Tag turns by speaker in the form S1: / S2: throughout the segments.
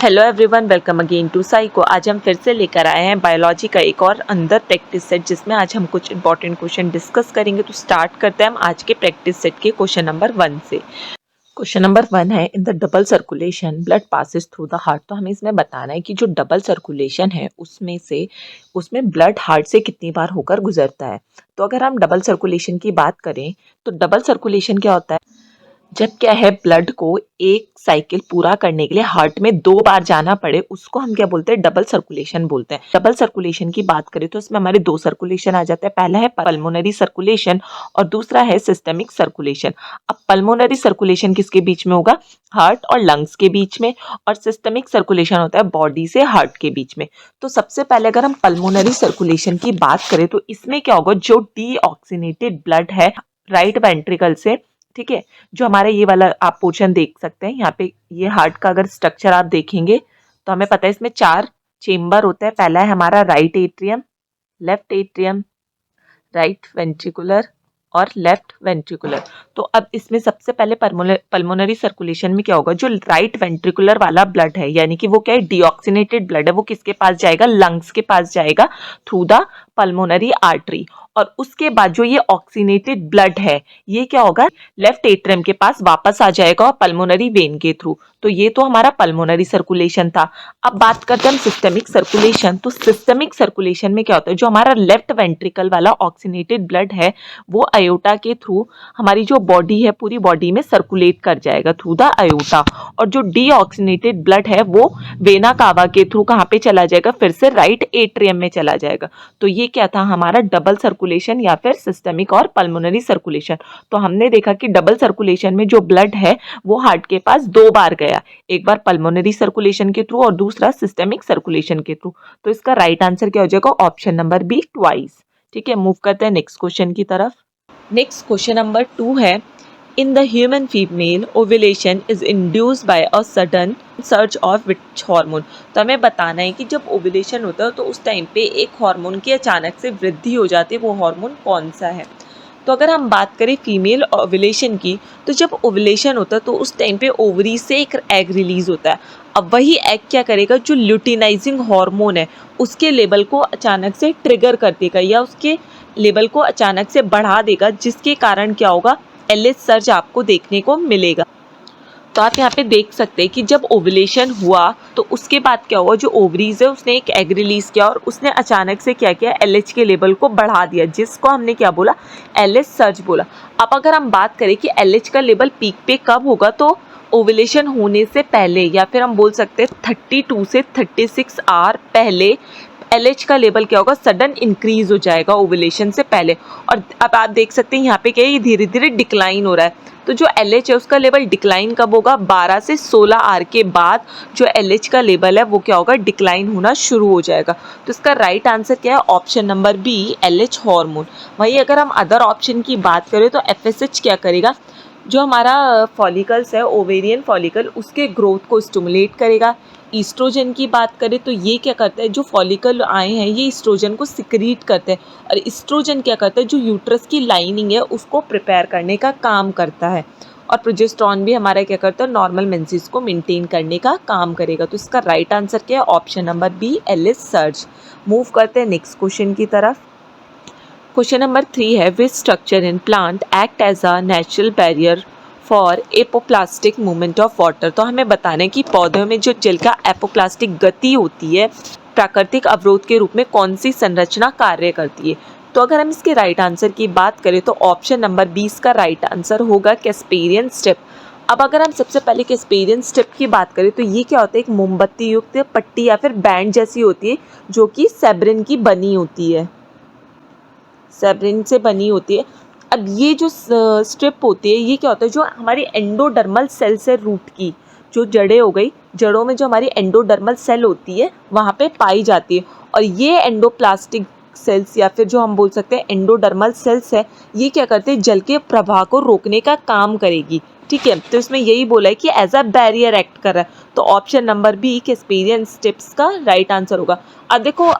S1: Hello everyone, welcome again to psycho. आज हम फिर से लेकर आए हैं बायोलॉजी का एक और अंदर प्रैक्टिस सेट, जिसमें आज हम कुछ इंपॉर्टेंट क्वेश्चन डिस्कस करेंगे। तो स्टार्ट करते हैं हम आज के प्रैक्टिस सेट के क्वेश्चन नंबर 1 से। क्वेश्चन नंबर 1 है, in the double circulation blood passes through the heart. तो हमें इसमें बताना है कि जो डबल सर्कुलेशन है उसमें ब्लड हार्ट से कितनी बार होकर गुजरता है। तो अगर हम डबल सर्कुलेशन की बात करें तो डबल सर्कुलेशन क्या होता है, जब क्या है ब्लड को एक साइकिल पूरा करने के लिए हार्ट में 2 बार जाना पड़े, उसको हम क्या बोलते हैं, डबल सर्कुलेशन बोलते हैं। डबल सर्कुलेशन की बात करें तो इसमें हमारे 2 सर्कुलेशन आ जाते हैं। पहला है पल्मोनरी सर्कुलेशन और दूसरा है सिस्टमिक सर्कुलेशन। अब पल्मोनरी सर्कुलेशन किसके बीच में होगा, हार्ट और लंग्स के बीच में, और सिस्टमिक सर्कुलेशन होता है बॉडी से हार्ट के बीच में। तो सबसे पहले अगर हम पल्मोनरी सर्कुलेशन की बात करें तो इसमें क्या होगा, जो डीऑक्सीनेटेड ब्लड है राइट वेंट्रिकल से, ठीक है, जो हमारा ये वाला आप पोर्शन देख सकते हैं यहाँ पे, ये हार्ट का अगर स्ट्रक्चर आप देखेंगे तो हमें पता है इसमें 4 चेम्बर होते हैं। पहला है हमारा right atrium, left atrium, right ventricular और लेफ्ट वेंट्रिकुलर। तो अब इसमें सबसे पहले पल्मोनरी सर्कुलेशन में क्या होगा, जो राइट वेंट्रिकुलर वाला ब्लड है, यानी कि वो क्या है, डीऑक्सीनेटेड ब्लड है, वो किसके पास जाएगा, लंग्स के पास जाएगा थ्रू द पल्मोनरी आर्टरी। और उसके बाद जो ये ऑक्सीनेटेड ब्लड है ये क्या होगा, लेफ्ट एट्रियम के पास वापस आ जाएगा पल्मोनरी वेन के थ्रू। तो ये तो हमारा पल्मोनरी सर्कुलेशन था। अब बात करते हैं हम सिस्टमिक सर्कुलेशन। तो सिस्टमिक सर्कुलेशन में क्या होता है, जो हमारा लेफ्ट वेंट्रिकल वाला ऑक्सीनेटेड ब्लड है वो अयोटा के थ्रू हमारी जो बॉडी है पूरी बॉडी में सर्कुलेट कर जाएगा थ्रू द अयोटा। और जो डीऑक्सीनेटेड ब्लड है वो वेना कावा के थ्रू कहाँ पे चला जाएगा, फिर से राइट एट्रियम में चला जाएगा। तो ये क्या था हमारा डबल सर्कुलेशन या फिर सिस्टमिक और पल्मोनरी सर्कुलेशन। तो हमने देखा कि डबल सर्कुलेशन में जो ब्लड है वो हार्ट के पास 2 बार गया, एक बार पल्मोनरी सर्कुलेशन के थ्रू और दूसरा सिस्टमिक सर्कुलेशन के थ्रू। तो इसका राइट आंसर क्या हो जाएगा, ऑप्शन नंबर बी, ट्वाइस। ठीक है, मूव करते हैं नेक्स्ट क्वेश्चन की तरफ। नेक्स्ट क्वेश्चन नंबर 2 है, in the human female ovulation is induced by a sudden search of which hormone. तो हमें बताना है कि जब ओव्यूलेशन होता है तो उस टाइम पे एक हार्मोन की अचानक से वृद्धि हो जाती है, वो हार्मोन कौन सा है। तो अगर हम बात करें फीमेल ओव्यूलेशन की, तो जब ओव्यूलेशन होता है तो उस टाइम पे ओवरी से एक एग रिलीज होता है। अब वही एग क्या करेगा, जो ल्यूटिनाइजिंग हार्मोन है उसके लेवल को अचानक से ट्रिगर कर देगा या उसके लेवल को अचानक से बढ़ा देगा, जिसके कारण क्या होगा, एलएच सर्ज आपको देखने को मिलेगा। तो आप यहाँ पे देख सकते हैं कि जब ओव्यूलेशन हुआ तो उसके बाद क्या हुआ, जो ओवरीज है उसने एक एग रिलीज किया और उसने अचानक से क्या किया, एलएच के लेवल को बढ़ा दिया, जिसको हमने क्या बोला, एलएच सर्ज बोला। अब अगर हम बात करें कि एलएच का लेवल पीक पे कब होगा, तो ओव्यूलेशन होने से पहले, या फिर हम बोल सकते हैं 32 से 36 आवर पहले एलएच का लेवल क्या होगा, सडन इंक्रीज हो जाएगा ओव्यूलेशन से पहले। और अब आप देख सकते हैं यहाँ पे क्या है, ये धीरे धीरे डिक्लाइन हो रहा है। तो जो एलएच है उसका लेवल डिक्लाइन कब होगा, 12 से 16 आवर के बाद जो एलएच का लेवल है वो क्या होगा, डिक्लाइन होना शुरू हो जाएगा। तो इसका राइट आंसर क्या है, option number B, LH hormone. वहीं अगर हम अदर ऑप्शन की बात करें तो एफएसएच क्या करेगा, जो हमारा फॉलिकल्स है ओवेरियन फॉलिकल, उसके ग्रोथ को स्टिमुलेट करेगा। ईस्ट्रोजन की बात करें तो ये क्या करता है, जो फॉलिकल आए हैं ये ईस्ट्रोजन को सिक्रीट करते हैं, और ईस्ट्रोजन क्या करता है, जो यूट्रस की लाइनिंग है उसको प्रिपेयर करने का काम करता है। और प्रोजेस्टेरॉन भी हमारा क्या करता है, नॉर्मल मेंसेस को मेंटेन करने का काम करेगा। तो इसका राइट आंसर क्या है, option number B, LH surge. Move करते हैं नेक्स्ट क्वेश्चन की तरफ। क्वेश्चन नंबर 3 है, which structure in plant act as a natural barrier for apoplastic movement of water. तो हमें बताना है कि पौधों में जो जल का एपोप्लास्टिक गति होती है, प्राकृतिक अवरोध के रूप में कौन सी संरचना कार्य करती है। तो अगर हम इसके राइट आंसर की बात करें तो ऑप्शन नंबर 20 का राइट आंसर होगा कैस्पेरियन स्ट्रिप। अब अगर हम सबसे पहले कैस्पेरियन स्ट्रिप की बात करें तो ये क्या होता है, एक मोमबत्ती युक्त पट्टी या फिर बैंड जैसी होती है, जो कि सेब्रिन की बनी होती है, सेब्रिन से बनी होती है। अब ये जो स्ट्रिप होती है ये क्या होता है, जो हमारी एंडोडर्मल सेल से रूट की जो जड़ें हो गई, जड़ों में जो हमारी एंडोडर्मल सेल होती है वहाँ पे पाई जाती है। और ये एंडोप्लास्टिक सेल्स या फिर जो हम बोल सकते हैं एंडोडर्मल सेल्स है, ये क्या करते हैं, जल के प्रवाह को रोकने का काम करेगी। ठीक है, तो इसमें यही बोला है कि एज अ बैरियर एक्ट कर रहा है। तो option number B, casparian strips का राइट आंसर होगा। अब देखो,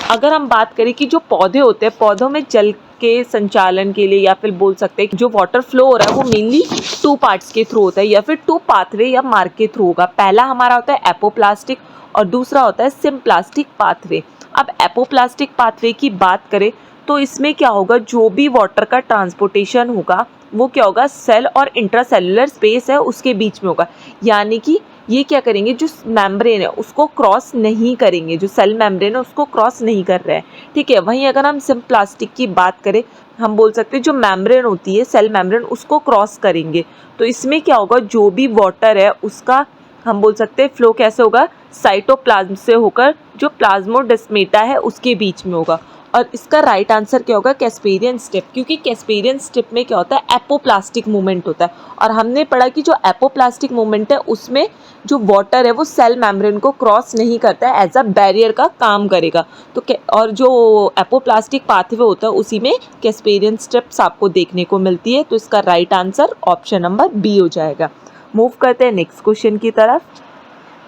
S1: अगर हम बात करें कि जो पौधे होते हैं, पौधों में जल के संचालन के लिए, या फिर बोल सकते हैं जो वाटर फ्लो हो रहा है वो मेनली 2 पार्ट्स के थ्रू होता है या फिर 2 पाथवे या मार्ग के थ्रू होगा। पहला हमारा होता है एपोप्लास्टिक और दूसरा होता है सिम्प्लास्टिक पाथवे। अब एपोप्लास्टिक पाथवे की बात करें तो इसमें क्या होगा, जो भी वाटर का ट्रांसपोर्टेशन होगा वो क्या होगा, सेल और इंट्रासेलुलर स्पेस है उसके बीच में होगा। यानी कि ये क्या करेंगे, जो मेम्ब्रेन है उसको क्रॉस नहीं करेंगे, जो सेल मेम्ब्रेन है उसको क्रॉस नहीं कर रहे हैं, ठीक है। वहीं अगर हम सिम्प्लास्टिक की बात करें, हम बोल सकते हैं जो मेम्ब्रेन होती है सेल मेम्ब्रेन उसको क्रॉस करेंगे। तो इसमें क्या होगा, जो भी वाटर है उसका हम बोल सकते हैं फ्लो कैसे होगा, साइटोप्लाज्म से होकर जो प्लाज्मोडेस्माटा है उसके बीच में होगा। और इसका राइट आंसर क्या होगा, कैस्पेरियन स्टेप, क्योंकि कैस्पेरियन स्टेप में क्या होता है, एपोप्लास्टिक मूवमेंट होता है। और हमने पढ़ा कि जो एपोप्लास्टिक मूवमेंट है उसमें जो वाटर है वो सेल मेम्ब्रेन को क्रॉस नहीं करता है, एज अ बैरियर का काम करेगा। तो और जो एपोप्लास्टिक पाथवे होता है उसी में कैस्पेरियन स्टेप्स आपको देखने को मिलती है। तो इसका right answer option number B हो जाएगा। मूव करते हैं नेक्स्ट क्वेश्चन की तरफ।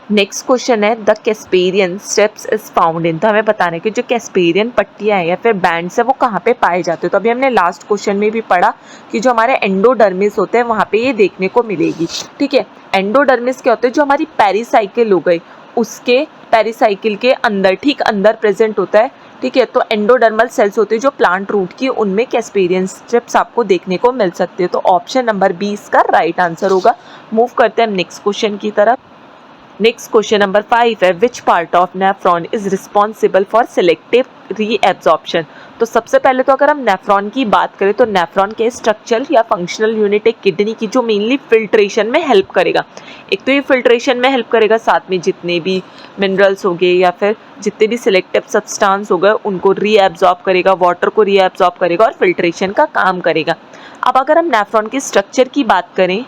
S1: नेक्स्ट क्वेश्चन है the casparian steps is found in. तो हमें बताना है कि जो कैस्पेरियन पट्टियाँ हैं या फिर बैंड्स है वो कहाँ पे पाए जाते हैं। तो अभी हमने लास्ट क्वेश्चन में भी पढ़ा कि जो हमारे एंडोडर्मिस होते हैं वहाँ पे ये देखने को मिलेगी, ठीक है। एंडोडर्मिस क्या होते हैं, जो हमारी पेरिसाइकिल हो गई उसके पेरिसाइकिल के अंदर, ठीक अंदर प्रेजेंट होता है, ठीक है। तो एंडोडर्मल सेल्स होते हैं जो प्लांट रूट की, उनमें कैस्पेरियन स्ट्रिप्स आपको देखने को मिल सकते हैं। तो ऑप्शन नंबर 20 का राइट आंसर होगा। मूव करते हैं नेक्स्ट क्वेश्चन की तरफ। नेक्स्ट क्वेश्चन नंबर 5 है which part of nephron is responsible for selective reabsorption. तो सबसे पहले तो अगर हम नेफ्रॉन की बात करें तो नेफ्रॉन के स्ट्रक्चर या फंक्शनल यूनिट है किडनी की, जो मेनली फिल्ट्रेशन में हेल्प करेगा। एक तो ये फिल्ट्रेशन में हेल्प करेगा, साथ में जितने भी मिनरल्स हो गए या फिर जितने भी सिलेक्टिव सब्सटेंस हो गए उनको रीएब्जॉर्ब करेगा, वाटर को रीएब्जॉर्ब करेगा और फिल्ट्रेशन का काम करेगा। अब अगर हम नेफ्रॉन के स्ट्रक्चर की बात करें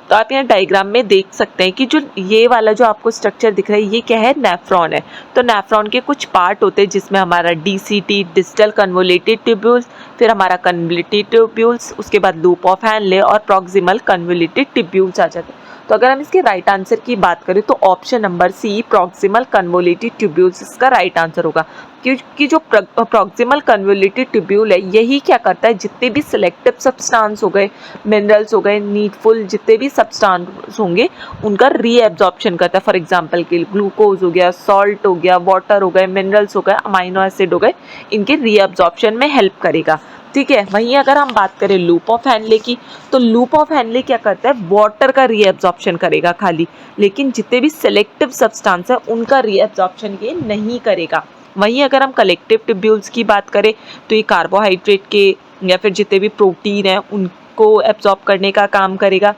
S1: तो आप यहाँ डायग्राम में देख सकते हैं कि जो ये वाला जो आपको स्ट्रक्चर दिख रहा है ये क्या है, नेफ्रॉन है। तो नेफ्रॉन के कुछ पार्ट होते हैं जिसमें हमारा डीसीटी, डिस्टल कन्वोल्यूटेड ट्यूब्यूल्स, फिर हमारा कन्वोल्यूटेड ट्यूब्यूल्स, उसके बाद लूप ऑफ हैनले और प्रॉक्सिमल कन्वोल्यूटेड ट्यूब्यूल्स आ जाते हैं। तो अगर हम इसके राइट आंसर की बात करें तो option number C proximal convoluted tubules इसका राइट आंसर होगा। क्योंकि जो प्रॉक्सिमल कन्वोल्यूटेड ट्यूब्यूल है यही क्या करता है, जितने भी सिलेक्टिव सब्सटेंस हो गए, मिनरल्स हो गए, नीडफुल जितने भी सब्सटेंस होंगे उनका रीएब्जॉर्प्शन करता है। फॉर एग्जांपल के ग्लूकोज हो गया, सॉल्ट हो गया, वाटर हो गए, मिनरल्स हो गए, अमाइनो एसिड हो गए, इनके रीएब्जॉर्प्शन में हेल्प करेगा, ठीक है। वहीं अगर हम बात करें लूप ऑफ हैनले की तो लूप ऑफ हैनले क्या करता है, वाटर का रीएब्जॉर्प्शन करेगा खाली, लेकिन जितने भी सिलेक्टिव सब्सटेंस है उनका रीएब्जॉर्प्शन ये नहीं करेगा। वहीं अगर हम कलेक्टिव ट्यूब्यूल्स की बात करें तो ये कार्बोहाइड्रेट के या फिर जितने भी प्रोटीन है उनको एब्जॉर्ब करने का काम करेगा।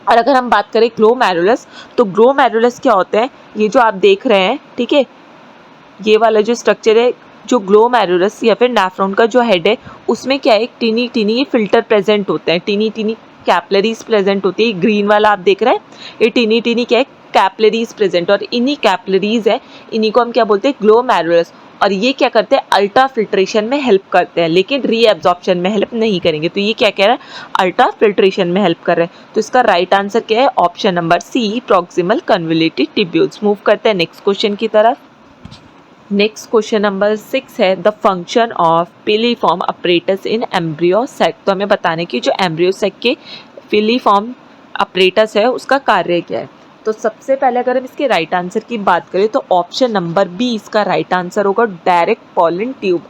S1: और अगर हम बात करें ग्लोमेरुलस तो ग्लोमेरुलस क्या होते हैं, ये जो आप देख रहे हैं, ठीक है, ये वाला जो स्ट्रक्चर है, जो ग्लोमेरुलस या फिर नेफ्रॉन का जो हेड है उसमें क्या है, एक टीनी टीनी ये फिल्टर प्रेजेंट होते हैं, टीनी टीनी कैपिलरीज प्रेजेंट होती है। ग्रीन वाला आप देख रहे हैं ये टीनी टीनी क्या है, कैपिलरीज प्रेजेंट, और इन्हीं कैपिलरीज है, इन्हीं को हम क्या बोलते हैं, ग्लोमेरुलस। और ये क्या करते हैं, अल्ट्रा फिल्ट्रेशन में हेल्प करते हैं, लेकिन रीएब्जॉर्प्शन में हेल्प नहीं करेंगे। तो ये क्या कह रहा है, अल्ट्रा फिल्ट्रेशन में हेल्प कर रहे हैं। तो इसका राइट आंसर क्या है, option number C proximal convoluted tubules. Move करते हैं नेक्स्ट क्वेश्चन की तरफ। नेक्स्ट क्वेश्चन नंबर 6 है the function of filiform apparatus in embryo sac. तो हमें बताने की जो एम्ब्रियो सैक के पिलीफॉर्म अपरेटस है उसका कार्य क्या है। तो सबसे पहले अगर हम इसके राइट आंसर की बात करें तो ऑप्शन नंबर बी इसका राइट आंसर होगा, डायरेक्ट पॉलन ट्यूब।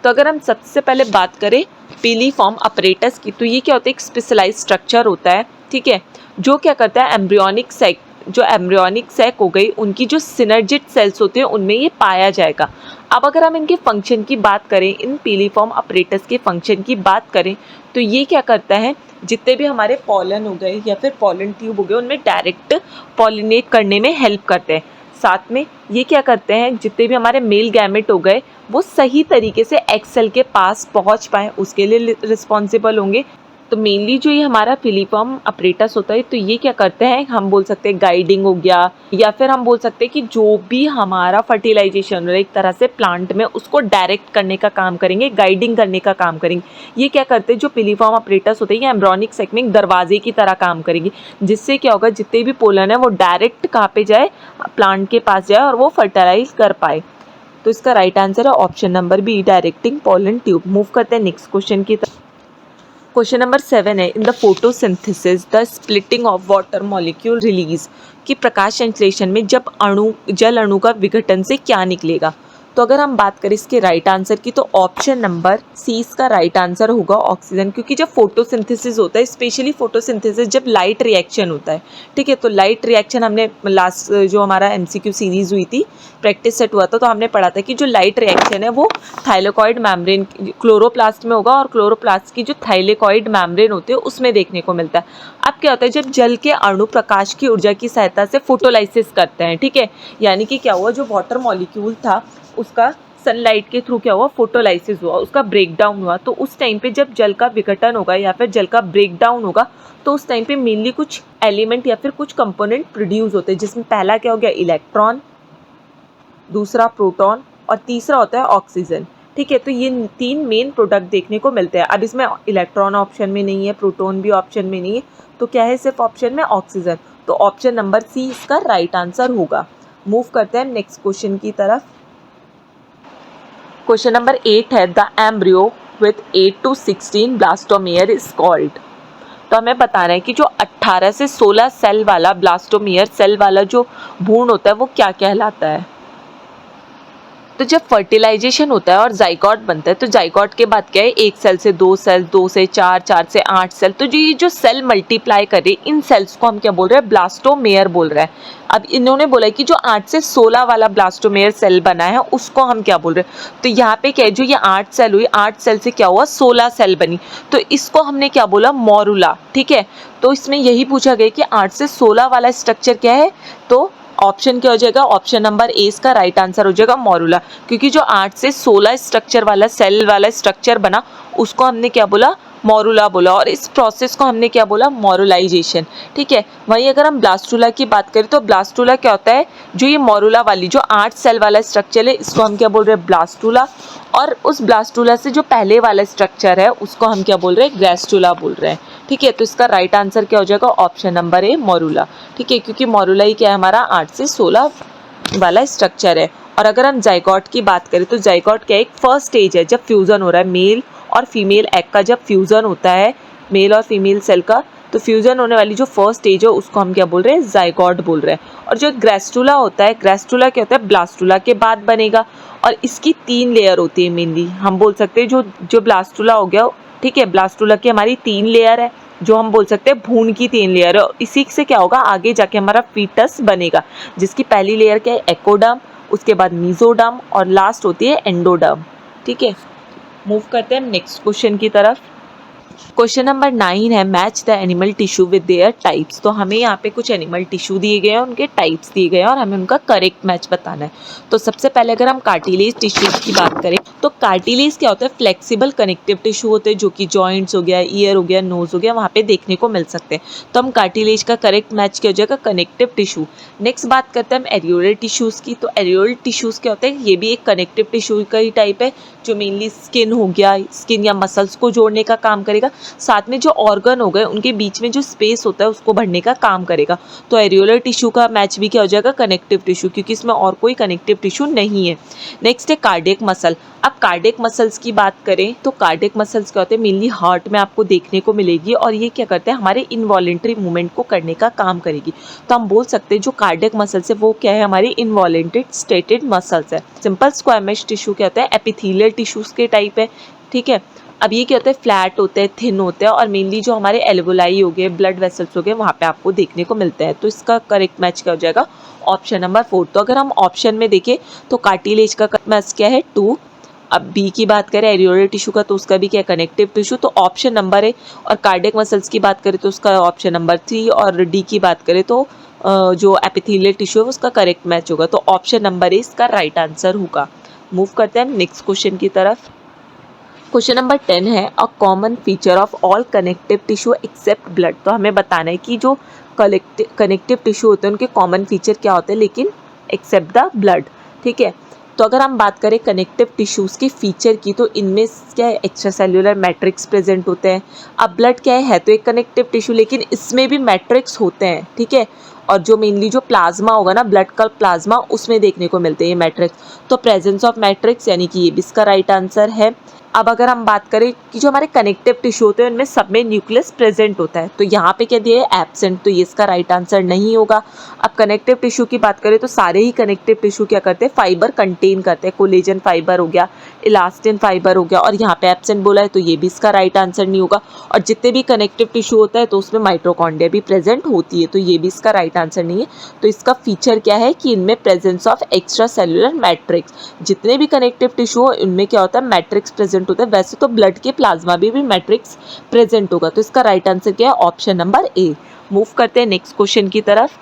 S1: तो अगर हम सबसे पहले बात करें पिलीफॉर्म अपरेटस की तो ये क्या होता है, एक स्पेशलाइज्ड स्ट्रक्चर होता है, ठीक है, जो क्या करता है एम्ब्रियोनिक सैक, जो एम्ब्रियोनिक सैक हो गई उनकी जो सिनर्जिड सेल्स होते हैं उनमें ये पाया जाएगा। अब अगर हम इनके फंक्शन की बात करें, इन पिलीफॉर्म अपरेटस के फंक्शन की बात करें तो ये क्या करता है, जितने भी हमारे पॉलन हो गए या फिर पॉलन ट्यूब हो गए उनमें डायरेक्ट पॉलिनेट करने में हेल्प करते हैं। साथ में ये क्या करते हैं, जितने भी हमारे मेल गैमेट हो गए वो सही तरीके से एग सेल के पास पहुंच पाए उसके लिए रिस्पॉन्सिबल होंगे। तो मेनली जो ये हमारा पिलीफॉर्म अपरेटस होता है तो ये क्या करते हैं, हम बोल सकते हैं गाइडिंग हो गया, या फिर हम बोल सकते हैं कि जो भी हमारा फर्टिलाइजेशन हो रहा है एक तरह से प्लांट में उसको डायरेक्ट करने का काम करेंगे, गाइडिंग करने का काम करेंगे। ये क्या करते हैं, जो पिलीफॉर्म अपरेटस होते हैं ये एम्ब्रियोनिक सैक में एक दरवाजे की तरह काम करेंगे, जिससे क्या होगा, जितने भी पोलन है वो डायरेक्ट कहाँ पे जाए, प्लांट के पास जाए और वो फर्टिलाइज कर पाए। तो इसका राइट आंसर है option number B, directing pollen tube. Move करते हैं नेक्स्ट क्वेश्चन की तरफ। क्वेश्चन नंबर 7 है, in the photosynthesis the splitting of water molecule release, कि प्रकाश संश्लेषण में जब जल अणु का विघटन से क्या निकलेगा। तो अगर हम बात करें इसके राइट आंसर की, तो ऑप्शन नंबर सी इसका राइट आंसर होगा, ऑक्सीजन। क्योंकि जब फोटोसिंथेसिस होता है, स्पेशली फोटोसिंथेसिस जब लाइट रिएक्शन होता है, ठीक है, तो लाइट रिएक्शन हमने लास्ट जो हमारा एमसीक्यू सीरीज हुई थी, प्रैक्टिस सेट हुआ था, तो हमने पढ़ा था कि जो लाइट रिएक्शन है वो थाइलेकॉइड मेम्ब्रेन, क्लोरोप्लास्ट में होगा, और क्लोरोप्लास्ट की जो थाइलेकॉइड मेम्ब्रेन होती है उसमें देखने को मिलता है। अब क्या होता है, जब जल के अणु प्रकाश की ऊर्जा की सहायता से फोटोलाइसिस करते हैं, ठीक है, यानी कि क्या हुआ, जो वाटर मॉलिक्यूल था उसका सनलाइट के थ्रू क्या हुआ, फोटोलाइसिस हुआ, उसका ब्रेकडाउन हुआ। तो उस टाइम पे जब जल का विघटन होगा या फिर जल का ब्रेकडाउन होगा, तो उस टाइम पे मेनली कुछ एलिमेंट या फिर कुछ कंपोनेंट प्रोड्यूस होते हैं, जिसमें पहला क्या हो गया, इलेक्ट्रॉन, दूसरा प्रोटॉन, और तीसरा होता है ऑक्सीजन। ठीक है, तो ये 3 मेन प्रोडक्ट देखने को मिलते हैं। अब इसमें इलेक्ट्रॉन ऑप्शन में नहीं है, प्रोटॉन भी ऑप्शन में नहीं है, तो क्या है सिर्फ ऑप्शन में ऑक्सीजन। तो ऑप्शन नंबर सी इसका राइट आंसर होगा। मूव करते हैं नेक्स्ट क्वेश्चन की तरफ। क्वेश्चन नंबर 8 है, the embryo with 8 to 16 blastomere is called. तो हमें बताना है कि जो 18 से 16 सेल वाला ब्लास्टोमेयर सेल वाला जो भ्रूण होता है वो क्या कहलाता है। तो जब फर्टिलाइजेशन होता है और जाइगोट बनता है, तो जाइगोट के बाद क्या है, 1 सेल से 2 सेल, 2 से 4, 4 से 8 सेल, तो जो ये जो सेल मल्टीप्लाई करे, इन सेल्स को हम क्या बोल रहे हैं, ब्लास्टोमेयर बोल रहे हैं। अब इन्होंने बोला है कि जो 8 से 16 वाला ब्लास्टोमेयर सेल बना है उसको हम क्या बोल रहे हैं। तो यहाँ पे क्या है, जो ये 8 सेल हुई, 8 सेल से क्या हुआ, 16 सेल बनी, तो इसको हमने क्या बोला, मोरुला। ठीक है, तो इसमें यही पूछा गया कि 8 से 16 वाला स्ट्रक्चर क्या है, तो ऑप्शन क्या हो जाएगा, ऑप्शन नंबर ए इसका राइट आंसर हो जाएगा, मोरुला। क्योंकि जो 8 से 16 स्ट्रक्चर वाला सेल वाला स्ट्रक्चर बना उसको हमने क्या बोला, मोरुला बोला, और इस प्रोसेस को हमने क्या बोला, मोरुलाइजेशन। ठीक है, वहीं अगर हम ब्लास्टुला की बात करें, तो ब्लास्टुला क्या होता है, जो ये मोरुला वाली जो 8 सेल वाला स्ट्रक्चर है इसको हम क्या बोल रहे हैं, ब्लास्टुला, और उस ब्लास्टुला से जो पहले वाला स्ट्रक्चर है उसको हम क्या बोल रहे हैं, ग्रेस्टुला बोल रहे हैं। ठीक है, तो इसका राइट आंसर क्या हो जाएगा, ऑप्शन नंबर ए, मोरुला। ठीक है, क्योंकि मोरुला ही क्या है, हमारा 8 से 16 वाला स्ट्रक्चर है। और अगर हम जाइगोट की बात करें, तो जाइगोट क्या एक फर्स्ट स्टेज है जब फ्यूजन हो रहा है, मेल और फीमेल एग का जब फ्यूजन होता है, मेल और फीमेल सेल का, तो फ्यूजन होने वाली जो फर्स्ट स्टेज है उसको हम क्या बोल रहे हैं, जाइगोट बोल रहे हैं। और जो ग्रेस्टुला होता है, ग्रेस्टुला क्या होता है, ब्लास्टुला के बाद बनेगा, और इसकी 3 लेयर होती है मेनली, हम बोल सकते हैं जो ब्लास्टुला हो गया, ठीक है, ब्लास्टुला की हमारी 3 लेयर है, जो हम बोल सकते हैं भ्रूण की 3 लेयर है। इसी से क्या होगा, आगे जाके हमारा फीटस बनेगा, जिसकी पहली लेयर क्या है, एकोडर्म, उसके बाद मीजोडर्म, और लास्ट होती है एंडोडर्म। ठीक है, मूव करते हैं नेक्स्ट क्वेश्चन की तरफ। क्वेश्चन नंबर 9 है, match the animal tissue with their types. तो हमें यहाँ पे कुछ एनिमल टिश्यू दिए गए हैं, उनके टाइप्स दिए गए हैं, और हमें उनका करेक्ट मैच बताना है। तो सबसे पहले अगर हम कार्टिलेज टिश्यूज की बात करें, तो कार्टिलेज क्या होता है, फ्लेक्सिबल कनेक्टिव टिश्यू होते हैं, जो कि जॉइंट्स हो गया, ईयर हो गया, नोज हो गया, वहाँ पे देखने को मिल सकते हैं। तो हम कार्टिलेज का करेक्ट मैच क्या हो जाएगा, कनेक्टिव टिश्यू। नेक्स्ट बात करते हैं हम एरियोलर टिश्यूज़ की। तो एरियोलर टिश्यूज़ क्या होते हैं, ये भी एक कनेक्टिव टिश्यू का ही टाइप है, जो मेनली स्किन हो गया, स्किन या मसल्स को जोड़ने का काम करेगा, साथ में जो ऑर्गन हो गए उनके बीच में जो स्पेस होता है उसको भरने का काम करेगा। तो एरियोलर टिश्यू का मैच भी क्या हो जाएगा, कनेक्टिव टिश्यू, क्योंकि इसमें और कोई कनेक्टिव टिश्यू नहीं है। नेक्स्ट है कार्डियक मसल। अब कार्डियक मसल्स की बात करें, तो कार्डियक मसल्स क्या होते हैं, मेनली हार्ट में आपको देखने को मिलेगी, और ये क्या करते हैं, हमारे इनवॉलेंट्री मूवमेंट को करने का काम करेगी। तो हम बोल सकते हैं जो कार्डियक मसल्स है वो क्या है, हमारी इनवॉलेंट्री स्टेटेड मसल्स है। सिंपल स्क्वैमस टिश्यू क्या होता है, एपिथेलियल टिश्यूज के टाइप है। ठीक है, अब ये क्या होता है, फ्लैट होते हैं, थिन होते हैं, और मेनली जो हमारे एल्वोलाई हो गए, ब्लड वेसल्स हो गए, वहाँ पे आपको देखने को मिलते हैं। तो इसका करेक्ट मैच क्या हो जाएगा, ऑप्शन नंबर 4। तो अगर हम ऑप्शन में देखें तो कार्टिलेज का मैच क्या है, 2। अब बी की बात करें एरियोलर टिश्यू का, तो उसका भी क्या है, कनेक्टिव टिश्यू, तो ऑप्शन नंबर है। और कार्डियक मसल्स की बात करें तो उसका ऑप्शन नंबर 3, और डी की बात करें तो जो एपिथेलियल टिश्यू है उसका करेक्ट मैच होगा। तो ऑप्शन नंबर ए इसका राइट आंसर होगा। मूव करते हैं नेक्स्ट क्वेश्चन की तरफ। क्वेश्चन नंबर 10 है, a common feature of all connective tissue except blood. तो हमें बताना है कि जो कनेक्टिव टिश्यू होते हैं उनके कॉमन फीचर क्या होते हैं, लेकिन एक्सेप्ट द ब्लड। ठीक है, तो अगर हम बात करें कनेक्टिव टिश्यूज़ के फीचर की, तो इनमें क्या है, एक्स्ट्रा सेल्यूलर मैट्रिक्स प्रेजेंट होते हैं। अब ब्लड क्या है तो एक कनेक्टिव टिश्यू, लेकिन इसमें भी मैट्रिक्स होते हैं। ठीक है, और जो मेनली जो प्लाज्मा होगा ना, ब्लड का प्लाज्मा, उसमें देखने को मिलते हैं ये मैट्रिक्स। तो प्रेजेंस ऑफ मैट्रिक्स यानी कि ये भी इसका राइट आंसर है। अब अगर हम बात करें कि जो हमारे कनेक्टिव टिश्यू होते हैं उनमें सब में न्यूक्लियस प्रेजेंट होता है, तो यहाँ पे क्या दिया है एब्सेंट, तो ये इसका राइट आंसर नहीं होगा। अब कनेक्टिव टिश्यू की बात करें तो सारे ही कनेक्टिव टिश्यू क्या करते हैं, फाइबर कंटेन करते हैं, कोलेजन फाइबर हो गया, इलास्टिन फाइबर हो गया, और यहाँ पे एब्सेंट बोला है तो ये भी इसका राइट आंसर नहीं होगा। और जितने भी कनेक्टिव टिश्यू होता है तो उसमें माइटोकॉन्ड्रिया भी प्रेजेंट होती है, तो ये भी इसका राइट आंसर नहीं है। तो इसका फीचर क्या है कि इनमें presence of extra cellular matrix, जितने भी कनेक्टिव टिश्यू हो इनमें क्या होता है, मैट्रिक्स प्रेजेंट होता है। वैसे तो ब्लड के प्लाज्मा भी मैट्रिक्स प्रेजेंट होगा, तो इसका राइट आंसर क्या है, ऑप्शन नंबर ए। मूव करते हैं नेक्स्ट क्वेश्चन की तरफ।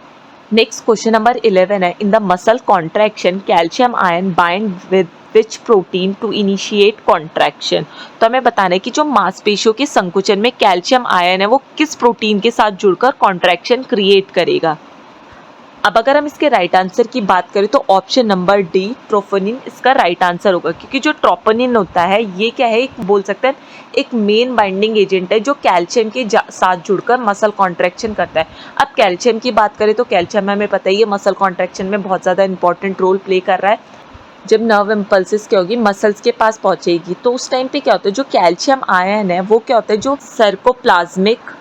S1: नेक्स्ट क्वेश्चन नंबर 11 है, in the muscle contraction calcium ion bind with which protein to initiate contraction. तो हमें बताना है कि जो मांसपेशियों के संकुचन में कैल्शियम आयन है वो किस प्रोटीन के साथ जुड़कर कॉन्ट्रैक्शन क्रिएट करेगा। अब अगर हम इसके राइट आंसर की बात करें तो ऑप्शन नंबर डी ट्रोपोनिन इसका राइट आंसर होगा, क्योंकि जो ट्रोपोनिन होता है ये क्या है, एक बोल सकते हैं एक मेन बाइंडिंग एजेंट है जो कैल्शियम के साथ जुड़कर मसल कॉन्ट्रैक्शन करता है। अब कैल्शियम की बात करें तो कैल्शियम हमें पता ही है मसल कॉन्ट्रैक्शन में बहुत ज़्यादा इंपॉर्टेंट रोल प्ले कर रहा है। जब नर्व इम्पल्सिस क्या होगी, मसल्स के पास पहुंचेगी, तो उस टाइम पे क्या होता है, जो कैल्शियम आयन है वो क्या होता है, जो सर्कोप्लाज्मिक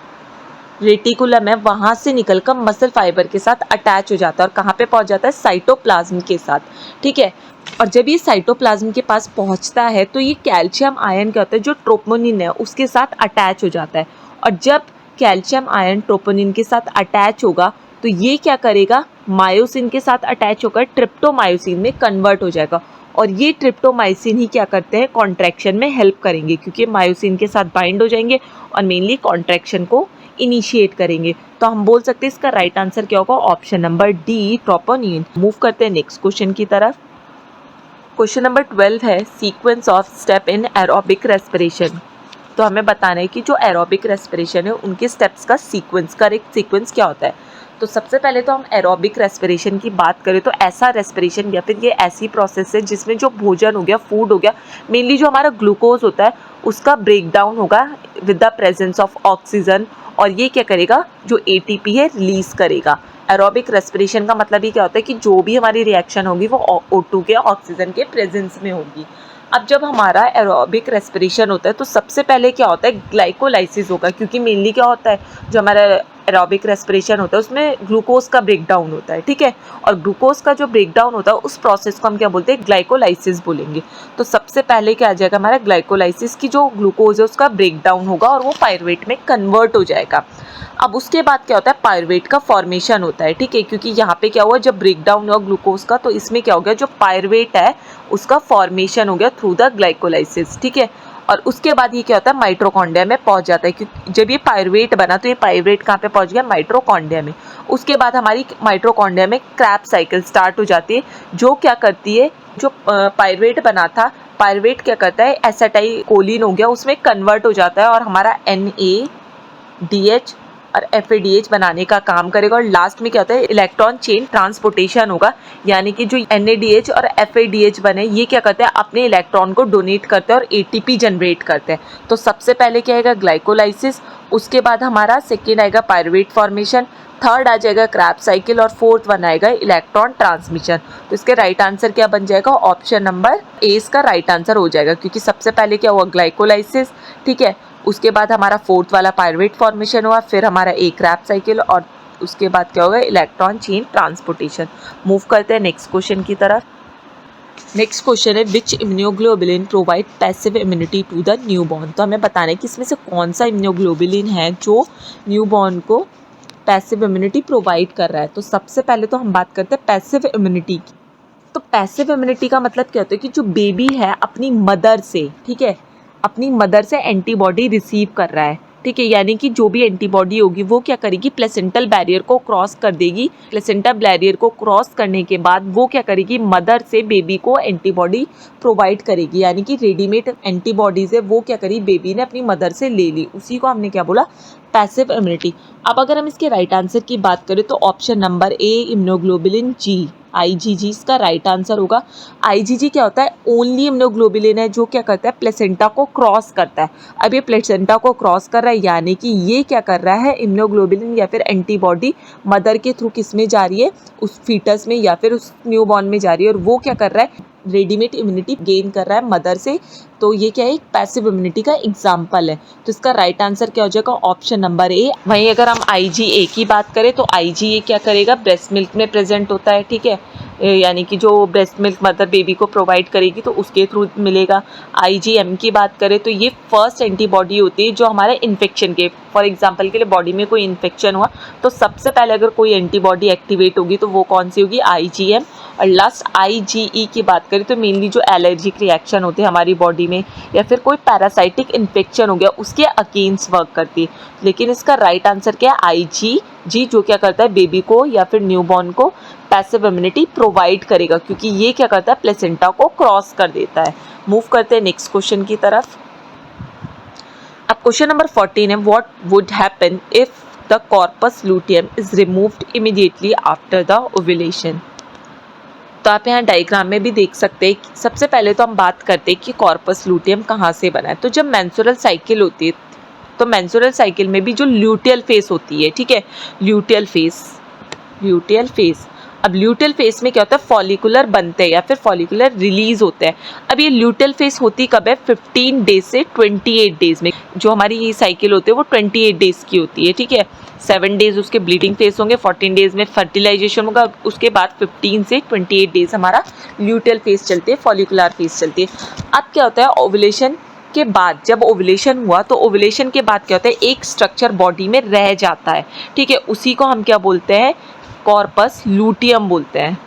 S1: रेटिकुलम है वहाँ से निकलकर मसल फाइबर के साथ अटैच हो जाता है, और कहाँ पे पहुँच जाता है, साइटोप्लाज्म के साथ, ठीक है। और जब ये साइटोप्लाज्म के पास पहुँचता है तो ये कैल्शियम आयन क्या होता है, जो ट्रोपोनिन है उसके साथ अटैच हो जाता है। और जब कैल्शियम आयन ट्रोपोनिन के साथ अटैच होगा तो ये क्या करेगा, मायोसिन के साथ अटैच होकर ट्रिप्टोमायोसिन में कन्वर्ट हो जाएगा, और ये ट्रिप्टोमाइसिन ही क्या करते हैं, कॉन्ट्रैक्शन में हेल्प करेंगे, क्योंकि मायोसिन के साथ बाइंड हो जाएंगे और मेनली कॉन्ट्रैक्शन को इनिशिएट करेंगे। तो हम बोल सकते हैं इसका राइट आंसर क्या होगा, option number D troponin. Move करते हैं नेक्स्ट क्वेश्चन की तरफ। क्वेश्चन नंबर 12 है, sequence of step in aerobic respiration. तो हमें बताना है कि जो एरोबिक रेस्पिरेशन है उनके स्टेप्स का सीक्वेंस, करेक्ट सीक्वेंस क्या होता है। तो सबसे पहले तो हम एरोबिक रेस्पिरेशन की बात करें तो ऐसा रेस्पिरेशन या फिर ये ऐसी प्रोसेस है जिसमें जो भोजन हो गया, फूड हो गया, मेनली जो हमारा ग्लूकोज होता है उसका ब्रेक डाउन होगा with the presence of oxygen, और ये क्या करेगा, जो एटीपी है रिलीज करेगा। एरोबिक रेस्पिरेशन का मतलब ही क्या होता है कि जो भी हमारी रिएक्शन होगी वो O2 के, ऑक्सीजन के प्रेजेंस में होगी। अब जब हमारा एरोबिक रेस्पिरेशन होता है तो सबसे पहले क्या होता है, ग्लाइकोलाइसिस होगा, क्योंकि मेनली क्या होता है, जो हमारा एरोबिक रेस्पिरेशन होता है उसमें ग्लूकोज का ब्रेकडाउन होता है, ठीक है। और ग्लूकोज का जो ब्रेकडाउन होता है उस प्रोसेस को हम क्या बोलते हैं, ग्लाइकोलाइसिस बोलेंगे। तो सबसे पहले क्या आ जाएगा, हमारा ग्लाइकोलाइसिस की जो ग्लूकोज है उसका ब्रेकडाउन होगा और वो पायरुवेट में कन्वर्ट हो जाएगा। अब उसके बाद क्या होता है, पायरुवेट का फॉर्मेशन होता है, ठीक है, क्योंकि यहाँ पे क्या हुआ, जब ब्रेकडाउन हुआ ग्लूकोज का तो इसमें क्या हो गया, जो पायरुवेट है उसका फॉर्मेशन हो गया थ्रू द ग्लाइकोलाइसिस, ठीक है। और उसके बाद ये क्या होता है, माइटोकॉन्ड्रिया में पहुंच जाता है, क्योंकि जब ये पायरुवेट बना तो ये पायरुवेट कहाँ पे पहुंच गया, माइटोकॉन्ड्रिया में। उसके बाद हमारी माइटोकॉन्ड्रिया में क्रैब साइकिल स्टार्ट हो जाती है, जो क्या करती है, जो पायरुवेट बना था, पायरुवेट क्या करता है, एसिटाइलकोलिन हो गया उसमें कन्वर्ट हो जाता है और हमारा NADH और FADH बनाने का काम करेगा। और लास्ट में क्या होता है, इलेक्ट्रॉन चेन ट्रांसपोर्टेशन होगा, यानी कि जो NADH और FADH बने ये क्या करते हैं, अपने इलेक्ट्रॉन को डोनेट करते हैं और ATP जनरेट करते हैं। तो सबसे पहले क्या आएगा, ग्लाइकोलाइसिस, उसके बाद हमारा सेकेंड आएगा पायरुवेट फॉर्मेशन, थर्ड आ जाएगा क्रैब साइकिल और फोर्थ वन आएगा इलेक्ट्रॉन ट्रांसमिशन। तो इसके राइट आंसर क्या बन जाएगा, ऑप्शन नंबर ए इसका राइट आंसर हो जाएगा, क्योंकि सबसे पहले क्या हुआ, ग्लाइकोलाइसिस, ठीक है, उसके बाद हमारा फोर्थ वाला पायरुवेट फॉर्मेशन हुआ, फिर हमारा ए क्रैब साइकिल, और उसके बाद क्या होगा, इलेक्ट्रॉन चेन ट्रांसपोर्टेशन। मूव करते हैं नेक्स्ट क्वेश्चन की तरफ। नेक्स्ट क्वेश्चन है, which immunoglobulin provide passive immunity to the newborn. तो हमें बताना है कि इसमें से कौन सा इम्यूनोग्लोबुलिन है जो न्यूबॉर्न को पैसिव इम्यूनिटी प्रोवाइड कर रहा है। तो सबसे पहले तो हम बात करते हैं पैसिव इम्यूनिटी की। तो पैसिव इम्यूनिटी का मतलब क्या होता है कि जो बेबी है अपनी मदर से, ठीक है, अपनी मदर से एंटीबॉडी रिसीव कर रहा है, ठीक है, यानी कि जो भी एंटीबॉडी होगी वो क्या करेगी, प्लेसेंटल बैरियर को क्रॉस कर देगी। प्लेसेंटा बैरियर को क्रॉस करने के बाद वो क्या करेगी, मदर से बेबी को एंटीबॉडी प्रोवाइड करेगी, यानी कि रेडीमेड एंटीबॉडीज है वो क्या करी, बेबी ने अपनी मदर से ले ली, उसी को हमने क्या बोला, पैसिव इम्यूनिटी। अब अगर हम इसके राइट आंसर की बात करें तो option number A immunoglobulin G, IgG इसका राइट आंसर होगा। IgG क्या होता है? ओनली इम्यूनोग्लोबुलिन है जो क्या करता है? प्लेसेंटा को क्रॉस करता है। अब ये प्लेसेंटा को क्रॉस कर रहा है यानी कि ये क्या कर रहा है? इम्यूनोग्लोबुलिन या फिर एंटीबॉडी मदर के थ्रू किस में जा रही है? उस फीटस में या फिर उस न्यूबॉर्न में जा रही है, और वो क्या कर रहा है? रेडीमेड इम्यूनिटी गेन कर रहा है मदर से। तो ये क्या है? एक पैसिव इम्यूनिटी का एग्जाम्पल है। तो इसका राइट आंसर क्या हो जाएगा? Option number A. वहीं अगर हम IgA की बात करें तो IgA क्या करेगा? ब्रेस्ट मिल्क में प्रेजेंट होता है, ठीक है, यानी कि जो ब्रेस्ट मिल्क मदर बेबी को प्रोवाइड करेगी तो उसके थ्रू मिलेगा। IgM की बात करें तो ये फर्स्ट एंटीबॉडी होती है जो हमारे इन्फेक्शन के, फॉर एग्जांपल के लिए बॉडी में कोई इन्फेक्शन हुआ तो सबसे पहले अगर कोई एंटीबॉडी एक्टिवेट होगी तो वो कौन सी होगी? IgM। और लास्ट IgE की बात करें तो मेनली जो एलर्जिक रिएक्शन होते हैं हमारी बॉडी में या फिर कोई पैरासाइटिक इन्फेक्शन हो गया उसके अगेंस्ट वर्क करती है। लेकिन इसका राइट आंसर क्या है? IgG, जो क्या करता है? बेबी को या फिर न्यूबॉर्न को पैसिव इम्यूनिटी प्रोवाइड करेगा, क्योंकि ये क्या करता है? प्लेसेंटा को क्रॉस कर देता है। मूव करते हैं नेक्स्ट क्वेश्चन की तरफ। अब क्वेश्चन नंबर 14 है, what would happen if the corpus luteum is removed immediately after the ovulation. तो आप यहाँ डायग्राम में भी देख सकते हैं। सबसे पहले तो हम बात करते हैं कि कॉर्पस लूटियम कहाँ से बना है। तो जब मेंस्ट्रुअल साइकिल होती है तो मेंस्ट्रुअल साइकिल में भी जो ल्यूटियल फेस होती है, ठीक है, ल्यूटियल फेस। अब ल्यूटियल फेस में क्या होता है? फॉलिकुलर बनते हैं या फिर फॉलिकुलर रिलीज होते हैं। अब ये ल्यूटियल फेस होती कब है? 15 डेज से 28 डेज में। जो हमारी ये साइकिल होती है वो 28 डेज की होती है, ठीक है। 7 डेज उसके ब्लीडिंग फेस होंगे, 14 डेज में फर्टिलाइजेशन होगा, उसके बाद 15 से 28 डेज हमारा ल्यूटियल फेस चलती है, फॉलिकुलर फेस चलती है। अब क्या होता है? ओव्यूलेशन के बाद, जब ओव्यूलेशन हुआ तो ओव्यूलेशन के बाद क्या होता है? एक स्ट्रक्चर बॉडी में रह जाता है, ठीक है, उसी को हम क्या बोलते हैं? कॉर्पस लूटियम बोलते हैं।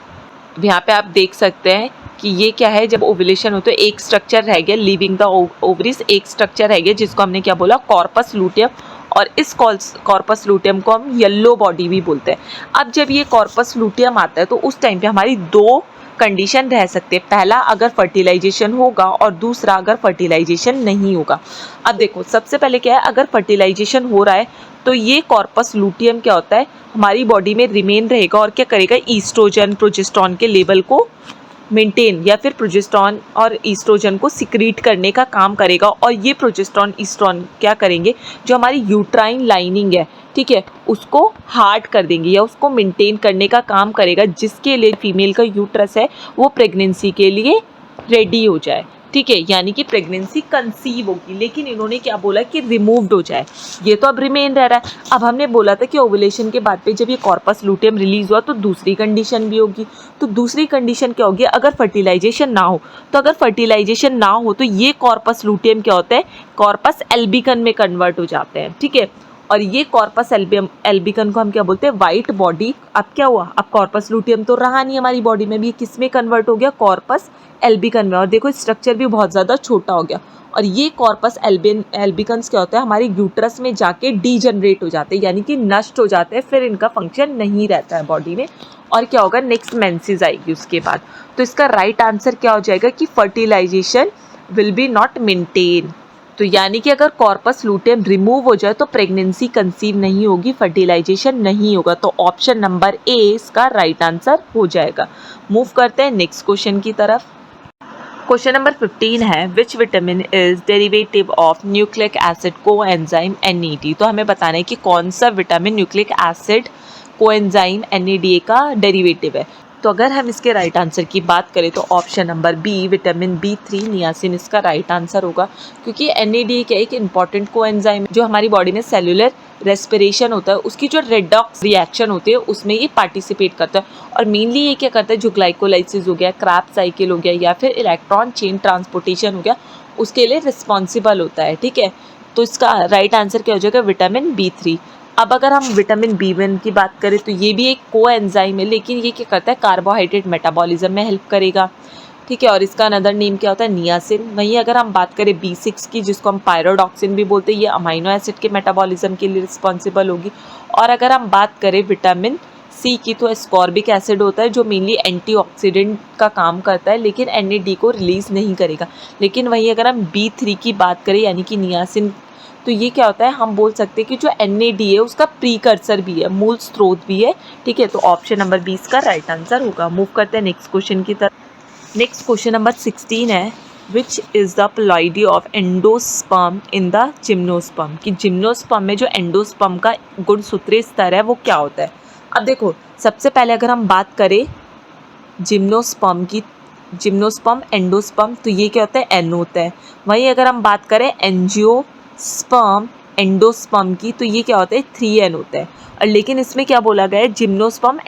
S1: यहाँ पे आप देख सकते हैं कि ये क्या है? जब ओव्यूलेशन हो तो एक स्ट्रक्चर रह गया, लिविंग द ओवरीज, एक स्ट्रक्चर रह गया जिसको हमने क्या बोला? Corpus luteum. और इस कॉर्पस लूटियम को हम येलो बॉडी भी बोलते हैं। अब जब ये कॉर्पस लूटियम आता है तो उस टाइम पे हमारी दो कंडीशन रह सकते हैं। पहला, अगर फर्टिलाइजेशन होगा, और दूसरा, अगर फर्टिलाइजेशन नहीं होगा। अब देखो, सबसे पहले क्या है? अगर फर्टिलाइजेशन हो रहा है तो ये कॉर्पस लूटियम क्या होता है? हमारी बॉडी में रिमेन रहेगा और क्या करेगा? ईस्ट्रोजन प्रोजेस्टेरॉन के लेवल को मेंटेन या फिर प्रोजेस्टेरॉन और ईस्ट्रोजन को सिक्रीट करने का काम करेगा। और ये प्रोजेस्टेरॉन ईस्ट्रोजन क्या करेंगे? जो हमारी यूट्राइन लाइनिंग है, ठीक है, उसको हार्ड कर देंगे या उसको मेंटेन करने का काम करेगा, जिसके लिए फीमेल का यूट्रस है वो प्रेगनेंसी के लिए रेडी हो जाए, ठीक है, यानी कि प्रेगनेंसी कंसीव होगी। लेकिन इन्होंने क्या बोला कि रिमूव्ड हो जाए, ये तो अब रिमेन रह रहा है। अब हमने बोला था कि ओव्यूलेशन के बाद पे जब ये कॉर्पस लूटियम रिलीज हुआ तो दूसरी कंडीशन भी होगी। तो दूसरी कंडीशन क्या होगी? अगर फर्टिलाइजेशन ना हो। तो अगर फर्टिलाइजेशन ना हो तो ये कॉर्पस लूटियम क्या होता है? कॉर्पस एल्बिकन में कन्वर्ट हो जाते हैं, ठीक है। और ये कॉर्पस एल्बिकन को हम क्या बोलते हैं? White body. अब क्या हुआ? अब कॉर्पस लूटियम तो रहा नहीं हमारी बॉडी में, भी किस में कन्वर्ट हो गया? कॉर्पस एल्बिकन में। और देखो स्ट्रक्चर भी बहुत ज़्यादा छोटा हो गया। और ये कॉर्पस एल्बिकन्स क्या होता है? हमारी यूट्रस में जाके डीजनरेट हो जाते हैं, यानी कि नष्ट हो जाते हैं, फिर इनका फंक्शन नहीं रहता है बॉडी में। और क्या होगा? नेक्स्ट मेंसेस आएगी उसके बाद। तो इसका राइट आंसर क्या हो जाएगा कि fertilization will be not maintain. तो यानी कि अगर कॉर्पस लूटियम रिमूव हो जाए तो प्रेगनेंसी कंसीव नहीं होगी, फर्टिलाइजेशन नहीं होगा। तो ऑप्शन नंबर ए इसका राइट आंसर हो जाएगा। मूव करते हैं नेक्स्ट क्वेश्चन की तरफ। क्वेश्चन नंबर 15 है, which vitamin is derivative of nucleic acid coenzyme NAD। तो हमें बताना है कि कौन सा vitamin nucleic acid coenzyme NADA का डेरिवेटिव है। तो अगर हम इसके राइट आंसर की बात करें तो option number B vitamin B3 niacin इसका राइट आंसर होगा, क्योंकि NADA क्या एक इंपॉर्टेंट कोएंजाइम जो हमारी बॉडी में सेलुलर रेस्पिरेशन होता है, उसकी जो रेडॉक्स रिएक्शन होती है उसमें ये पार्टिसिपेट करता है। और मेनली ये क्या करता है? जो ग्लाइकोलाइसिस हो गया, क्रैब साइकिल हो गया या फिर इलेक्ट्रॉन चेन ट्रांसपोर्टेशन हो गया, उसके लिए रिस्पॉन्सिबल होता है, ठीक है। तो इसका राइट आंसर क्या हो जाएगा? Vitamin B3। अब अगर हम विटामिन B1 की बात करें तो ये भी एक कोएंजाइम है, लेकिन ये क्या करता है? कार्बोहाइड्रेट मेटाबॉलिज्म में हेल्प करेगा, ठीक है। और इसका अनदर नेम क्या होता है? नियासिन। वहीं अगर हम बात करें B6 की, जिसको हम पायरोडॉक्सिन भी बोलते हैं, ये अमाइनो एसिड के मेटाबॉलिज्म के लिए रिस्पॉन्सिबल होगी। और अगर हम बात करें विटामिन C की तो एस्कॉर्बिक एसिड होता है जो मेनली एंटीऑक्सीडेंट का काम करता है, लेकिन NAD को रिलीज नहीं करेगा। लेकिन वहीं अगर हम B3 की बात करें यानी कि नियासिन तो ये क्या होता है, हम बोल सकते हैं कि जो NAD है उसका प्रीकर्सर भी है, मूल स्रोत भी है, ठीक है। तो ऑप्शन नंबर 20 का राइट आंसर होगा। मूव करते हैं नेक्स्ट क्वेश्चन की तरफ। नेक्स्ट क्वेश्चन नंबर 16 है, which is the ploidy of endosperm in the gymnosperm, कि जिम्नोस्पर्म में जो एंडोस्पर्म का गुणसूत्रीय स्तर है वो क्या होता है। अब देखो, सबसे पहले अगर हम बात करें जिम्नोस्पर्म की, जिम्नोस्पर्म एंडोस्पर्म, तो ये क्या होता है, N होता है। वहीं अगर हम बात करें एंजियोस्पर्म एंडोस्पर्म की, तो ये क्या होता है, 3N होता है। और लेकिन इसमें क्या बोला गया है, जिम्नोस्पर्म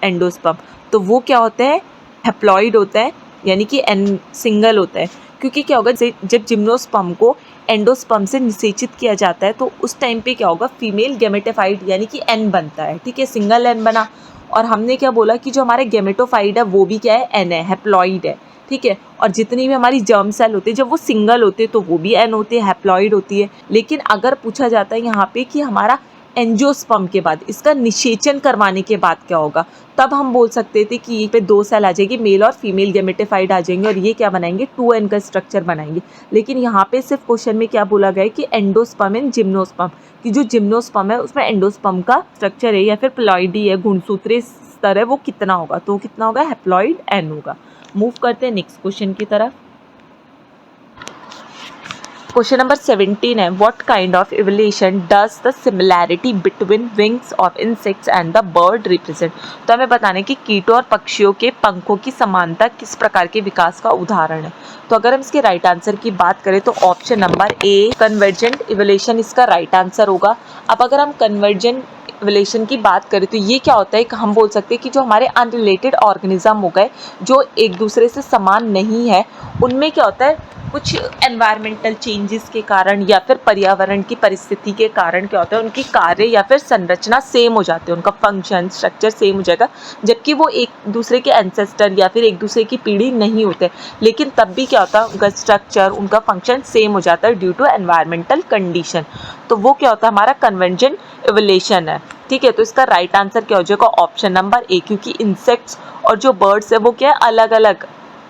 S1: एंडोस्पर्म, तो वो क्या होता है, हैप्लॉइड होता है, यानी कि N सिंगल होता है। क्योंकि क्या होगा, जब जिम्नोस्पर्म को एंडोस्पर्म से निषेचित किया जाता है तो उस टाइम पे क्या होगा, फीमेल गैमेटोफाइट यानी कि N बनता है, ठीक है, सिंगल N बना। और हमने क्या बोला कि जो हमारे गैमेटोफाइट है वो भी क्या है, N है, हैप्लॉइड है, ठीक है। और जितनी भी हमारी जर्म सेल होते हैं जब वो सिंगल होते हैं तो वो भी N होते हैं, हैप्लॉइड होती है। लेकिन अगर पूछा जाता है यहाँ पे कि हमारा एंजियोस्पर्म के बाद, इसका निषेचन करवाने के बाद क्या होगा, तब हम बोल सकते थे कि ये पे 2 सेल आ जाएगी, मेल और फीमेल गैमेटोफाइट आ जाएंगे और ये क्या बनाएंगे, 2N का स्ट्रक्चर बनाएंगे। लेकिन यहाँ पे सिर्फ क्वेश्चन में क्या बोला गया है कि एंडोस्पर्म एंड जिम्नोस्पर्म, कि जो जिम्नोस्पर्म है उसमें एंडोस्पर्म का स्ट्रक्चर है या फिर प्लॉइडी है, गुणसूत्रीय स्तर है, वो कितना होगा, तो कितना होगा, हैप्लॉइड N होगा। मूव करते हैं नेक्स्ट क्वेश्चन की तरफ। क्वेश्चन नंबर 17 है, what kind of evolution does the similarity between wings of insects and the bird represent. तो हमें बताना है कि कीटों और पक्षियों के पंखों की समानता किस प्रकार के विकास का उदाहरण है। तो अगर हम इसके राइट आंसर की बात करें तो option number A convergent evolution इसका राइट आंसर होगा। अब अगर हम कन्वर्जेंट इवोल्यूशन की बात करें तो ये क्या होता है, हम बोल सकते हैं कि जो हमारे अनरिलेटेड ऑर्गेनिज्म हो गए जो एक दूसरे से समान नहीं है, उनमें क्या होता है, कुछ एनवायरमेंटल चेंजेस के कारण या फिर पर्यावरण की परिस्थिति के कारण क्या होता है, उनकी कार्य या फिर संरचना सेम हो जाती है, उनका फंक्शन स्ट्रक्चर सेम हो जाएगा, जबकि वो एक दूसरे के एंसेस्टर या फिर एक दूसरे की पीढ़ी नहीं होते, लेकिन तब भी क्या होता है, उनका स्ट्रक्चर उनका फंक्शन सेम हो जाता है ड्यू टू एनवायरमेंटल कंडीशन। तो वो क्या होता है, हमारा कन्वर्जेंट इवोल्यूशन है, ठीक है। तो इसका राइट आंसर क्या हो जाएगा, ऑप्शन नंबर ए, क्योंकि इंसेक्ट्स और जो बर्ड्स है वो क्या है,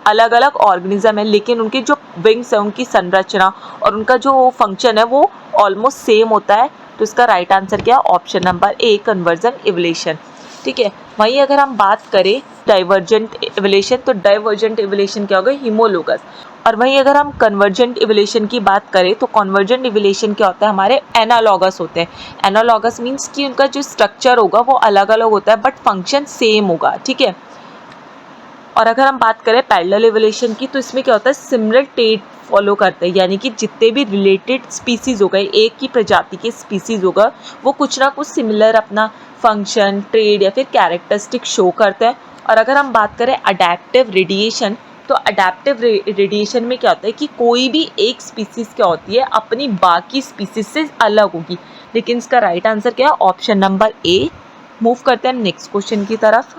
S1: अलग अलग ऑर्गेनिज्म है, लेकिन उनकी जो विंग्स है, उनकी संरचना और उनका जो फंक्शन है वो ऑलमोस्ट सेम होता है। तो इसका राइट आंसर क्या है, option number A convergent evolution, ठीक है। वहीं अगर हम बात करें डाइवर्जेंट इवोल्यूशन, तो डाइवर्जेंट इवोल्यूशन क्या होगा, हिमोलोगस। और वहीं अगर हम कन्वर्जेंट इवोल्यूशन की बात करें तो कन्वर्जेंट इवोल्यूशन क्या होता है, हमारे एनालॉगस होते हैं। एनालॉगस मीन्स कि उनका जो स्ट्रक्चर होगा वो अलग अलग होता है बट फंक्शन सेम होगा, ठीक है। और अगर हम बात करें पैरेलल इवोल्यूशन की, तो इसमें क्या होता है, सिमिलर ट्रेट फॉलो करते हैं, यानी कि जितने भी रिलेटेड स्पीसीज हो गए, एक ही प्रजाति के स्पीसीज होगा, वो कुछ ना कुछ सिमिलर अपना फंक्शन ट्रेड या फिर कैरेक्टरिस्टिक शो करते हैं। और अगर हम बात करें अडैप्टिव रेडिएशन, तो अडैप्टिव रेडिएशन में क्या होता है कि कोई भी एक स्पीसीज क्या होती है, अपनी बाकी स्पीसीज से अलग होगी। लेकिन इसका राइट आंसर क्या है, ऑप्शन नंबर ए। मूव करते हैं नेक्स्ट क्वेश्चन की तरफ।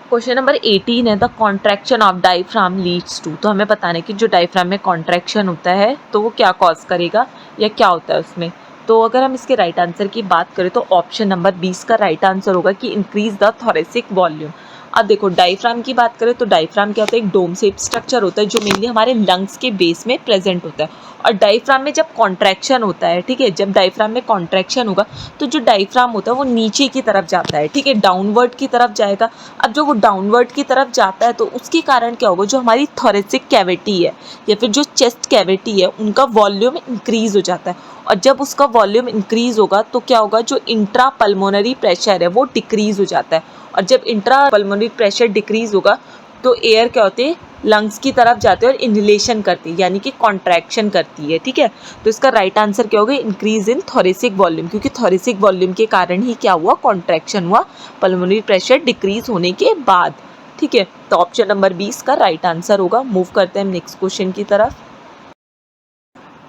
S1: क्वेश्चन नंबर 18 है, the contraction of diaphragm leads to. तो हमें बताना है कि जो डायफ्राम में कॉन्ट्रैक्शन होता है तो वो क्या कॉज करेगा या क्या होता है उसमें। तो अगर हम इसके राइट आंसर की बात करें तो ऑप्शन नंबर 20 का राइट आंसर होगा कि इंक्रीज द थोरेसिक वॉल्यूम। अब देखो, डायफ्राम की बात करें तो डायफ्राम क्या होता है, एक डोम शेप स्ट्रक्चर होता है जो मेनली हमारे लंग्स के बेस में प्रेजेंट होता है। और डायफ्राम में जब कॉन्ट्रैक्शन होता है, ठीक है, जब डायफ्राम में कॉन्ट्रैक्शन होगा तो जो डायफ्राम होता है वो नीचे की तरफ जाता है, ठीक है, डाउनवर्ड की तरफ जाएगा। अब जो वो डाउनवर्ड की तरफ जाता है तो उसके कारण क्या होगा, जो हमारी थोरेसिक कैविटी है या फिर जो चेस्ट कैविटी है उनका वॉल्यूम इंक्रीज हो जाता है। और जब उसका वॉल्यूम इंक्रीज होगा तो क्या होगा, जो इंट्रा पल्मोनरी प्रेशर है वो डिक्रीज हो जाता है। और जब इंट्रा पल्मोनरी प्रेशर डिक्रीज होगा तो एयर क्या होती है, लंग्स की तरफ जाते हैं और इनहेलेशन करती है, यानी कि कॉन्ट्रैक्शन करती है, ठीक है। तो इसका राइट आंसर क्या होगा, इंक्रीज इन थोरेसिक वॉल्यूम, क्योंकि थोरेसिक वॉल्यूम के कारण ही क्या हुआ, कॉन्ट्रैक्शन हुआ पल्मोनरी प्रेशर डिक्रीज होने के बाद, ठीक है। तो ऑप्शन नंबर 20 का राइट आंसर होगा। मूव करते हैं नेक्स्ट क्वेश्चन की तरफ।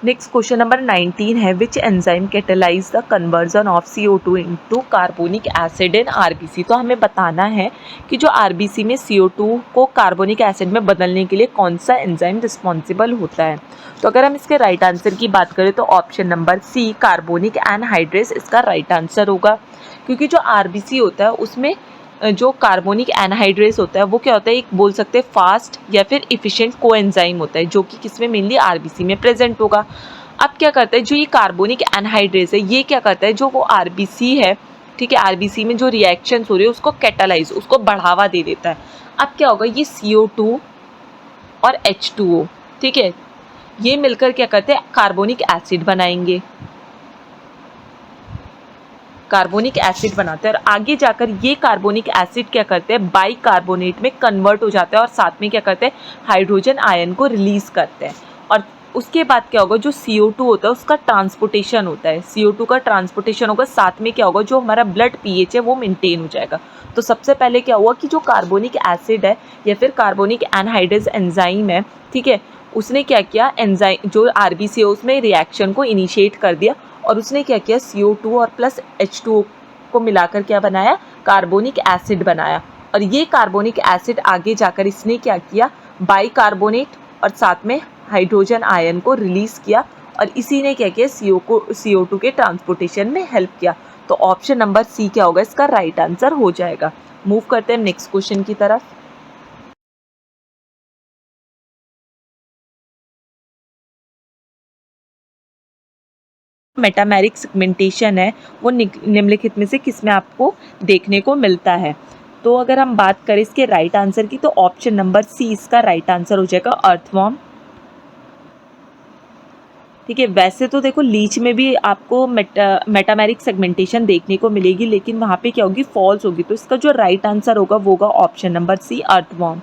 S1: नेक्स्ट क्वेश्चन नंबर 19 है, which enzyme catalyse the conversion of CO2 into carbonic acid in RBC। तो हमें बताना है कि जो RBC में CO2 को कार्बोनिक एसिड में बदलने के लिए कौन सा एंजाइम रिस्पॉन्सिबल होता है। तो अगर हम इसके राइट आंसर की बात करें तो option number C carbonic anhydrase इसका राइट आंसर होगा, क्योंकि जो RBC होता है उसमें जो कार्बोनिक एनहाइड्रेस होता है वो क्या होता है, एक बोल सकते हैं फास्ट या फिर इफिशिएंट कोएंजाइम होता है, जो कि किसमें मेनली RBC में प्रेजेंट होगा। अब क्या करता है, जो ये कार्बोनिक एनहाइड्रेस है ये क्या करता है, जो वो आरबीसी है, ठीक है, आरबीसी में जो रिएक्शंस हो रही है उसको कैटालाइज, उसको बढ़ावा दे देता है। अब क्या होगा, ये CO2 और H2O, ठीक है, ये मिलकर क्या करते हैं, कार्बोनिक एसिड बनाएंगे, कार्बोनिक एसिड बनाते हैं। और आगे जाकर ये कार्बोनिक एसिड क्या करते हैं, बाइकार्बोनेट में कन्वर्ट हो जाते हैं और साथ में क्या करते हैं, हाइड्रोजन आयन को रिलीज करते हैं। और उसके बाद क्या होगा, जो CO2 होता है उसका ट्रांसपोर्टेशन होता है, CO2 का ट्रांसपोर्टेशन होगा, साथ में क्या होगा, जो हमारा ब्लड pH है वो मेंटेन हो जाएगा। तो सबसे पहले क्या हुआ कि जो कार्बोनिक एसिड है या फिर कार्बोनिक एनहाइड्रेस एंजाइम है, ठीक है, उसने क्या किया, एंजाइम जो RBC है उसमें रिएक्शन को इनिशिएट कर दिया और उसने क्या किया, CO2 और प्लस H2O को मिलाकर क्या बनाया, कार्बोनिक एसिड बनाया। और ये कार्बोनिक एसिड आगे जाकर इसने क्या किया, बाइकार्बोनेट और साथ में हाइड्रोजन आयन को रिलीज किया और इसी ने क्या किया, CO2 के ट्रांसपोर्टेशन में हेल्प किया। तो ऑप्शन नंबर सी क्या होगा, इसका राइट आंसर हो जाएगा। मूव करते हैं नेक्स्ट क्वेश्चन की तरफ। मेटामेरिक सेगमेंटेशन है वो निम्नलिखित में से किस में आपको देखने को मिलता है। तो अगर हम बात करें इसके राइट आंसर की, तो ऑप्शन नंबर सी इसका राइट आंसर हो जाएगा, अर्थवॉर्म। ठीक है, वैसे तो देखो लीच में भी आपको मेटामेरिक सेगमेंटेशन देखने को मिलेगी, लेकिन वहाँ पे क्या होगी, फॉल्स होगी। तो इसका जो राइट आंसर होगा वो होगा ऑप्शन नंबर सी, अर्थवॉर्म।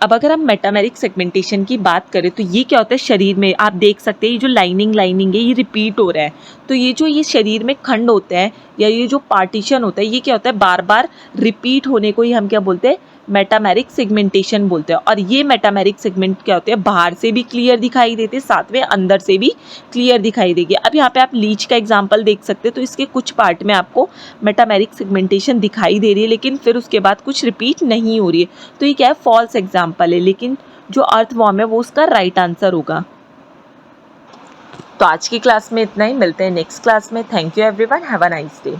S1: अब अगर हम मेटामेरिक सेगमेंटेशन की बात करें तो ये क्या होता है, शरीर में आप देख सकते हैं ये जो लाइनिंग है ये रिपीट हो रहा है। तो ये जो ये शरीर में खंड होते हैं या ये जो पार्टीशन होता है ये क्या होता है, बार बार रिपीट होने को ही हम क्या बोलते हैं, मेटामेरिक सेगमेंटेशन बोलते हैं। और ये मेटामेरिक सेगमेंट क्या होते हैं, बाहर से भी क्लियर दिखाई देते हैं, साथ में अंदर से भी क्लियर दिखाई देगी। अब यहाँ पे आप लीच का एग्जाम्पल देख सकते हैं, तो इसके कुछ पार्ट में आपको मेटामेरिक सेगमेंटेशन दिखाई दे रही है, लेकिन फिर उसके बाद कुछ रिपीट नहीं हो रही है। तो ये क्या है, फॉल्स एग्जाम्पल है, लेकिन जो अर्थवॉर्म है वो उसका राइट आंसर होगा। तो आज की क्लास में इतना ही, मिलते हैं नेक्स्ट क्लास में। Thank you everyone, have a nice day.